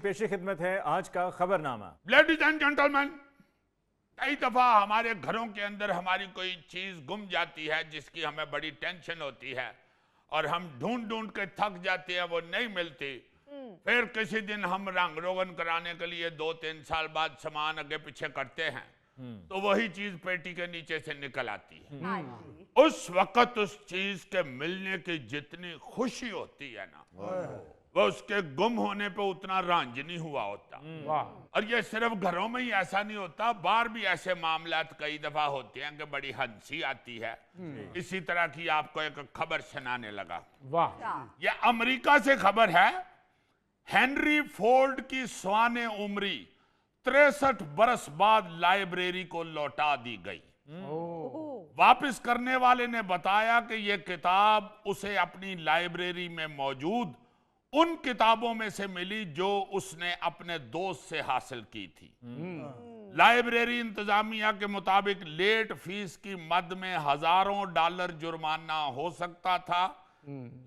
पेश खिदमत है आज का खबरनामा। लेडीज एंड जेंटलमैन, कई दफा हमारे घरों के अंदर हमारी कोई चीज गुम जाती है जिसकी हमें बड़ी टेंशन होती है और हम ढूंढ ढूंढ के थक जाते हैं, वो नहीं मिलती। फिर किसी दिन हम रंग रोगन कराने के लिए 2-3 साल बाद सामान आगे पीछे करते हैं तो वही चीज पेटी के नीचे से निकल आती है। उस वक्त उस चीज के मिलने की जितनी खुशी होती है ना, वो उसके गुम होने पे उतना रंज नहीं हुआ होता। और ये सिर्फ घरों में ही ऐसा नहीं होता, बाहर भी ऐसे मामलात कई दफा होते हैं कि बड़ी हंसी आती है। इसी तरह की आपको एक खबर सुनाने लगा। वाह, ये अमेरिका से खबर है। हेनरी फोर्ड की स्वाने उम्री 63 बरस बाद लाइब्रेरी को लौटा दी गई। वापस करने वाले ने बताया कि यह किताब उसे अपनी लाइब्रेरी में मौजूद उन किताबों में से मिली जो उसने अपने दोस्त से हासिल की थी। लाइब्रेरी इंतजामिया के मुताबिक लेट फीस की मद में हजारों डॉलर जुर्माना हो सकता था,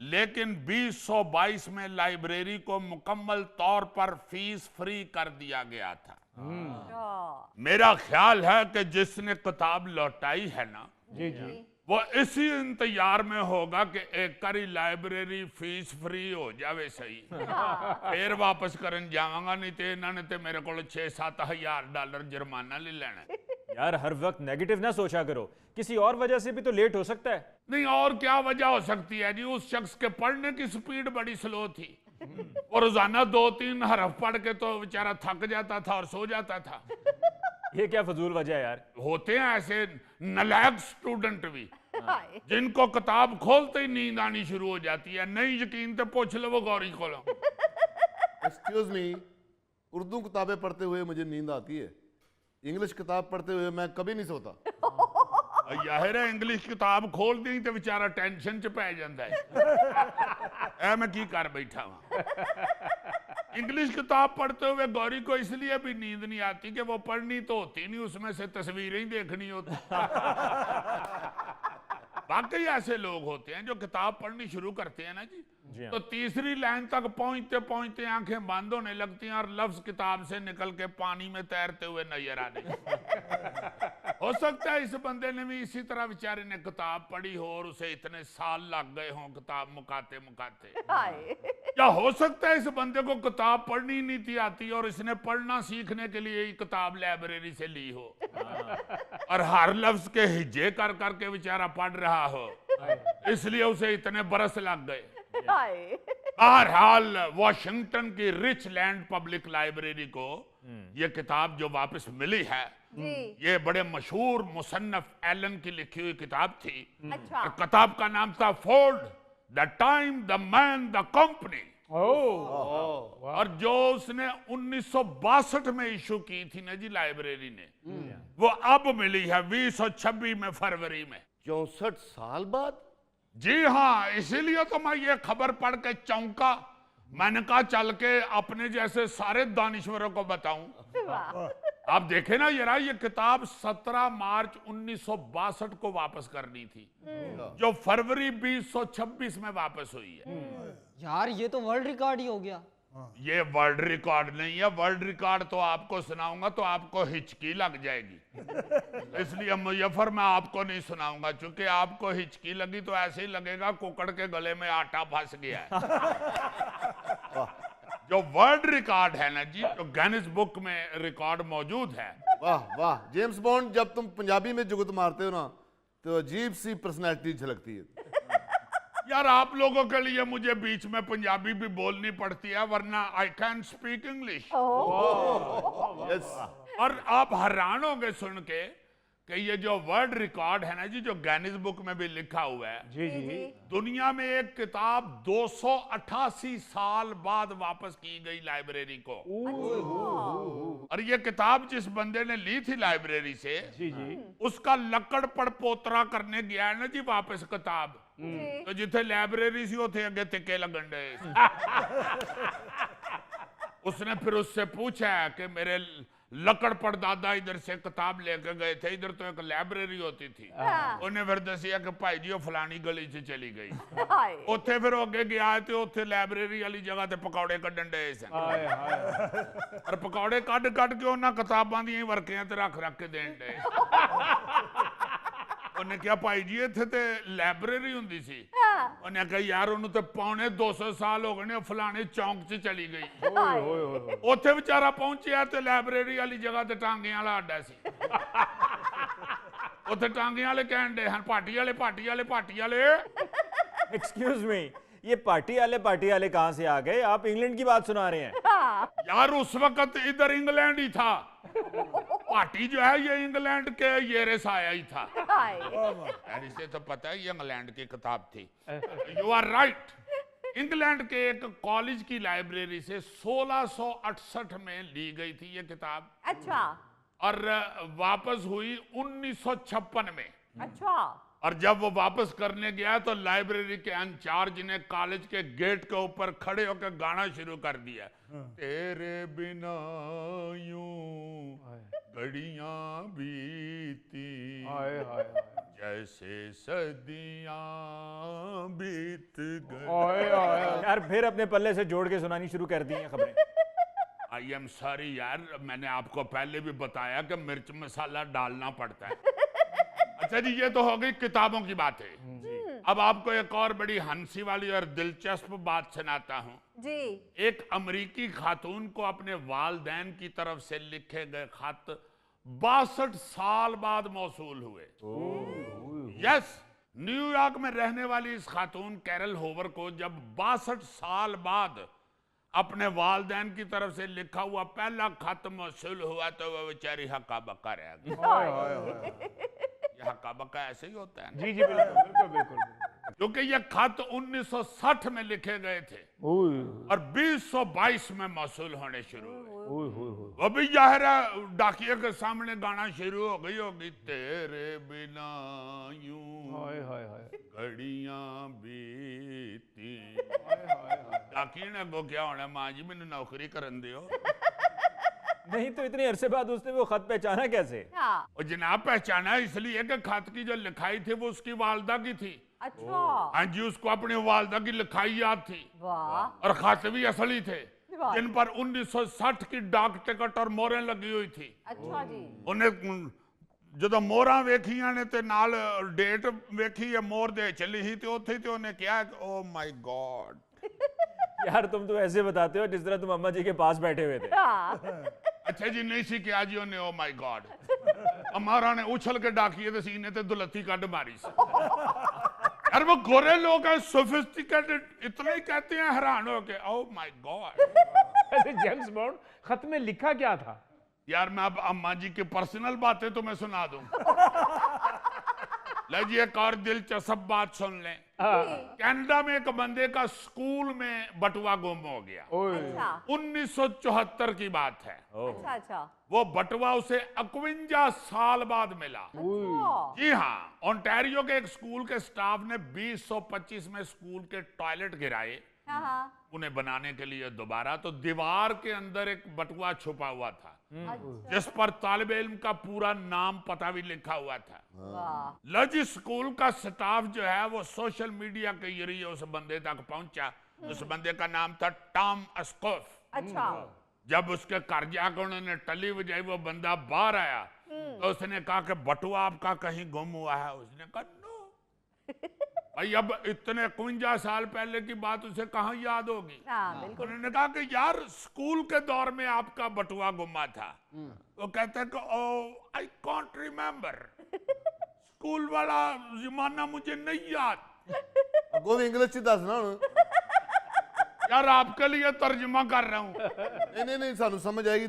लेकिन 2022 में लाइब्रेरी को मुकम्मल तौर पर फीस फ्री कर दिया गया था। मेरा ख्याल है कि जिसने किताब लौटाई है ना, वो इसी इंतजार में होगा कि एक करी लाइब्रेरी फीस फ्री हो जावे सही, फिर वापस करन जावांगा, नहीं तो इन्होंने तो मेरे को 6-7 हजार डॉलर जुर्माना ले लेना। यार हर वक्त नेगेटिव ना सोचा करो, किसी और वजह से भी तो लेट हो सकता है। नहीं, और क्या वजह हो सकती है जी? उस शख्स के पढ़ने की स्पीड बड़ी स्लो थी और रोजाना 2-3 हरफ पढ़ के तो बेचारा थक जाता था और सो जाता था। ये क्या फजूल वजह है यार। होते हैं ऐसे नालायक स्टूडेंट भी जिनको किताब खोलते ही नींद आनी शुरू हो जाती है। नहीं यकीन तो पूछ लो वो गौरी खोलो। एक्सक्यूज मी, उर्दू किताबें पढ़ते हुए मुझे नींद आती है, इंग्लिश किताब पढ़ते हुए मैं कभी नहीं सोता। यार इंग्लिश किताब खोल दी तो बेचारा टेंशन च पै जाता है। मैं की कर बैठा हूं। इंग्लिश किताब पढ़ते हुए गौरी को इसलिए भी नींद नहीं आती कि वो पढ़नी तो होती नहीं, उसमें से तस्वीरें ही देखनी होती। वाकई ऐसे लोग होते हैं जो किताब पढ़नी शुरू करते हैं ना जी, तो तीसरी लाइन तक पहुंचते पहुंचते आंखें बंद होने लगती हैं और लफ्ज किताब से निकल के पानी में तैरते हुए नजर आने। हो सकता है इस बंदे ने भी इसी तरह बेचारे ने किताब पढ़ी हो और उसे इतने साल लग गए हों किताब मुकाते मुकाते। या हो सकता है इस बंदे को किताब पढ़नी नहीं थी आती और इसने पढ़ना सीखने के लिए किताब लाइब्रेरी से ली हो और हर लफ्ज के हिज्जे कर करके बेचारा पढ़ रहा हो, इसलिए उसे इतने बरस लग गए। बहरहाल वॉशिंगटन की रिचलैंड पब्लिक लाइब्रेरी को यह किताब जो वापस मिली है, ये बड़े मशहूर मुसन्नफ एलन की लिखी हुई किताब थी। और किताब का नाम था Ford, the time, the man, the company. और जो उसने 1962 में इशू की थी ना जी लाइब्रेरी ने, वो अब मिली है 2026 में फरवरी में। 64 साल बाद? जी हाँ, इसीलिए तो मैं ये खबर पढ़ के चौंका। मैंने कहा चल के अपने जैसे सारे दानिश्वरों को बताऊं। आप देखें ना जरा, ये किताब 17 मार्च 1962 को वापस करनी थी, जो फरवरी 2026 में वापस हुई है। यार ये तो वर्ल्ड रिकॉर्ड ही हो गया। ये वर्ल्ड रिकॉर्ड नहीं है, वर्ल्ड रिकॉर्ड तो आपको सुनाऊंगा तो आपको हिचकी लग जाएगी, इसलिए मुजफ्फर मैं आपको नहीं सुनाऊंगा, क्योंकि आपको हिचकी लगी तो ऐसे ही लगेगा कुकड़ के गले में आटा फंस गया है। जो वर्ल्ड रिकॉर्ड है ना जी, तो गिनीज बुक में रिकॉर्ड मौजूद है। वाह वाह, जेम्स बॉन्ड, जब तुम पंजाबी में जुगत मारते हो ना तो अजीब सी पर्सनैलिटी झलकती है। यार आप लोगों के लिए मुझे बीच में पंजाबी भी बोलनी पड़ती है, वरना आई कैन स्पीक इंग्लिश। और आप हैरान होंगे सुन के कि ये जो वर्ल्ड रिकॉर्ड है ना जी, जो गिनीज बुक में भी लिखा हुआ है, जी, दुनिया में एक किताब 288 साल बाद वापस की गई लाइब्रेरी को। और ये किताब जिस बंदे ने ली थी लाइब्रेरी से, उसका लकड़ पड़पोतरा करने गया है ना जी वापस किताब, तो जिथे लाइब्रेरी सी उथे अगे तिके लगन डे। उसने फिर उससे पूछा कि मेरे लकड़ पड़दादा इधर से किताब लेके गए थे, इधर तो एक लाइब्रेरी होती थी, उन्हें फिर दसिया कि भाई जी वो फलानी गली से चली गई, हाय ਉੱਥੇ ਫਿਰ ਅੱਗੇ ਗਿਆ ਤੇ ਉੱਥੇ ਲਾਇਬ੍ਰੇਰੀ ਵਾਲੀ ਜਗ੍ਹਾ ਤੇ ਪਕੌੜੇ ਕੱਢਣ ਡਏ ਸਨ। हाय हाय ਪਰ ਪਕੌੜੇ ਕੱਢ ਕੱਢ ਕੇ ਉਹਨਾਂ ਕਿਤਾਬਾਂ ਦੀਆਂ ਹੀ ਵਰਕਿਆਂ ਤੇ ਰੱਖ ਰੱਖ ਕੇ ਦੇਣ ਡਏ। ਉਹਨੇ ਕਿਹਾ ਭਾਈ ਜੀ ਇੱਥੇ ਤੇ ਲਾਇਬ੍ਰੇਰੀ ਹੁੰਦੀ ਸੀ। ਉਹਨੇ ਕਿਹਾ ਯਾਰ ਉਹਨੂੰ ਤੇ ਪੌਣੇ 200 ਸਾਲ ਹੋ ਗਏ ਨੇ, ਉਹ ਫਲਾਣੇ ਚੌਂਕ 'ਚ ਚਲੀ ਗਈ। ओए ओए ओए ਉੱਥੇ ਵਿਚਾਰਾ ਪਹੁੰਚਿਆ ਤੇ ਲਾਇਬ੍ਰੇਰੀ ਵਾਲੀ ਜਗ੍ਹਾ ਤੇ ਟਾਂਗਿਆਂ ਵਾਲਾ ਅੱਡਾ ਸੀ। ਉੱਥੇ ਟਾਂਗਿਆਂ ਵਾਲੇ ਕਹਿਣ ਡਏ ਹਨ ਭਾਟੀ ਵਾਲੇ ਭਾਟੀ ਵਾਲੇ ਭਾਟੀ ਵਾਲੇ। एक्सक्यूज मी, ये पार्टी वाले कहाँ से आ गए? आप इंग्लैंड की बात सुना रहे हैं? यार उस वक्त इधर इंग्लैंड ही था, पार्टी जो है ये इंग्लैंड के येरे से आया ही था। हाय यार इसे तो पता है ये इंग्लैंड की किताब थी। You are right. इंग्लैंड के एक कॉलेज की लाइब्रेरी से 1668 में ली गई थी ये किताब, अच्छा और वापस हुई 1956 में। अच्छा और जब वो वापस करने गया तो लाइब्रेरी के इंचार्ज ने कॉलेज के गेट के ऊपर खड़े होकर गाना शुरू कर दिया, तेरे बिना यूं घड़ियां बीती हाय हाय जैसे सदियां बीत गई। हाय हाय यार फिर अपने पल्ले से जोड़ के सुनानी शुरू कर दी हैं खबरें। आई एम सॉरी यार, मैंने आपको पहले भी बताया कि मिर्च मसाला डालना पड़ता है। अच्छा जी, ये तो हो गई किताबों की बातें। अब आपको एक और बड़ी हंसी वाली और दिलचस्प बात सुनाता हूं। जी एक अमेरिकी खातून को अपने वालदैन की तरफ से लिखे गए खत 62 साल बाद मौसूल हुए। यस, न्यूयॉर्क में रहने वाली इस खातून कैरल होवर को जब 62 साल बाद अपने वालदैन की तरफ से लिखा हुआ पहला खत मौसूल हुआ तो वह बेचारी हक्का बक्का रह गई। हाय हाय हाय ये हक्का बक्का ऐसे ही होता है ना? जी जी बिल्कुल बिल्कुल बिल्कुल क्योंकि ये खत 1960 में लिखे गए थे ओए और 2022 में मौसूल होने शुरू हुए। ओए ओए वो भी जाहिर है डाकिए के सामने गाना शुरू हो गई होगी, तेरे बिना यूं हाय हाय हाय घड़ियां बीती। हाय हाय हाय डाकिए ने अगो क्या होना, मां जी मैंने नौकरी करन दियो। नहीं तो इतने अरसे बाद उसने वो खत पहचाना कैसे? हाँ और जनाब पहचाना इसलिए कि खत की जो लिखाई थी वो उसकी वालदा की थी। अच्छा हाँ जी, उसको अपनी वालदा की लिखाई याद थी वाह और खत भी असली थे, वाह। जिन पर 1960 की डाक टिकट और मोहरें लगी हुई थी। अच्छा जी उन्हें ਜਦੋਂ ਮੋਹਰਾਂ ਵੇਖੀਆਂ ਨੇ ਤੇ ਨਾਲ ਡੇਟ ਵੇਖੀ ਹੈ ਮੋਹਰ ਦੇ ਚਲੀ ਸੀ ਤੇ ਉੱਥੇ ਤੇ ਉਹਨੇ ਕਿਹਾ ਓ ਮਾਈ ਗॉड। यार तुम तो ऐसे बताते हो जिस तरह तुम अम्मा जी के पास बैठे हुए थे। हाँ ਅੱਛਾ ਜੀ, ਨਹੀਂ ਸੀ ਕਿਹਾ ਜੀ ਉਹਨੇ ਓ ਮਾਈ गॉड। हमारा ने उछल के डाकिए थे सीने ते दुलत्ती कट मारी सी। यार वो गोरे लोग हैं, सोफिस्टिकेटेड, इतना ही कहते हैं हैरान हो के ओ माय गॉड। ऐसे जेम्स बॉन्ड खत में लिखा क्या था? यार मैं अब अम्मा जी की पर्सनल बातें तो मैं सुना दूं। लीजिए एक और दिलचस्प बात सुन लें। कनाडा में एक बंदे का स्कूल में बटुआ गुम हो गया। ओए अच्छा 1974 की बात है। अच्छा अच्छा वो बटुआ उसे 51 साल बाद मिला। अच्छा जी हाँ, ओंटारियो के एक स्कूल के स्टाफ ने 2025 में स्कूल के टॉयलेट गिराए हाँ हाँ उन्हें बनाने के लिए दोबारा, तो दीवार के अंदर एक बटुआ छुपा हुआ था अच्छा जिस पर तालिबे इल्म का पूरा नाम पता भी लिखा हुआ था। वाह लज स्कूल का स्टाफ जो है वो सोशल मीडिया के जरिए उस बंदे तक पहुंचा। उस बंदे का नाम था टॉम अस्कोफ। अच्छा जब उसके घर जाकर उन्होंने टली बजाई, वो बंदा बाहर आया तो उसने कहा कि बटुआ आपका कहीं गुम हुआ है। उसने कहा नो भाई, अब इतने 51 साल पहले की बात उसे कहाँ याद होगी। हाँ बिल्कुल उन्होंने कहा कि यार स्कूल के दौर में आपका बटुआ गुमा था। वो कहते हैं कि ओ आई कॉन्ट रिमेम्बर, स्कूल वाला जमाना मुझे नहीं याद। ਅੱਗੋਂ ਵੀ ਇੰਗਲਿਸ਼ ਚ ਦੱਸਣਾ ਹੁਣ। यार आपके लिए तर्जमा कर रहा हूं। नहीं नहीं नहीं, ਸਾਨੂੰ ਸਮਝ ਆਏਗੀ